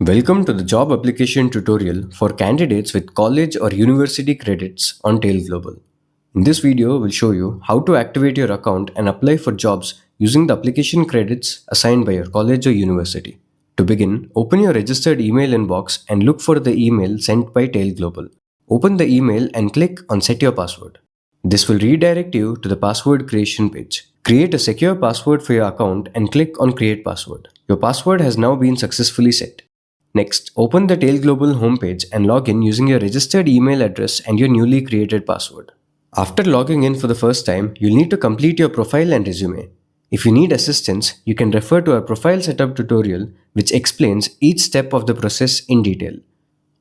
Welcome to the job application tutorial for candidates with college or university credits on TaleGlobal. In this video, we'll show you how to activate your account and apply for jobs using the application credits assigned by your college or university. To begin, open your registered email inbox and look for the email sent by TaleGlobal. Open the email and click on Set Your Password. This will redirect you to the password creation page. Create a secure password for your account and click on Create Password. Your password has now been successfully set. Next, open the TaleGlobal homepage and log in using your registered email address and your newly created password. After logging in for the first time, you'll need to complete your profile and resume. If you need assistance, you can refer to our profile setup tutorial, which explains each step of the process in detail.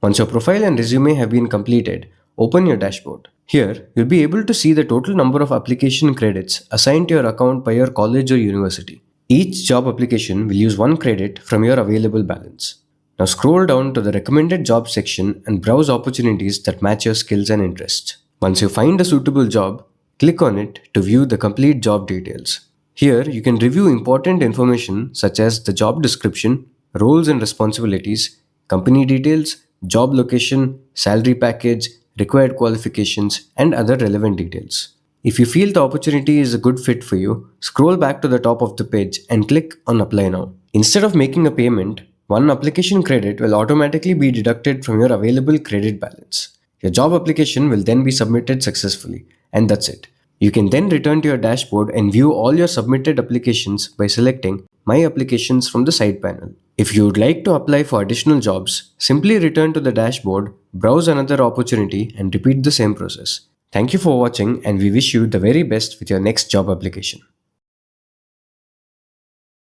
Once your profile and resume have been completed, open your dashboard. Here, you'll be able to see the total number of application credits assigned to your account by your college or university. Each job application will use 1 credit from your available balance. Now scroll down to the recommended jobs section and browse opportunities that match your skills and interests. Once you find a suitable job, click on it to view the complete job details. Here you can review important information such as the job description, roles and responsibilities, company details, job location, salary package, required qualifications, and other relevant details. If you feel the opportunity is a good fit for you, scroll back to the top of the page and click on Apply Now. Instead of making a payment, 1 application credit will automatically be deducted from your available credit balance. Your job application will then be submitted successfully, and that's it. You can then return to your dashboard and view all your submitted applications by selecting My Applications from the side panel. If you would like to apply for additional jobs, simply return to the dashboard, browse another opportunity, and repeat the same process. Thank you for watching, and we wish you the very best with your next job application.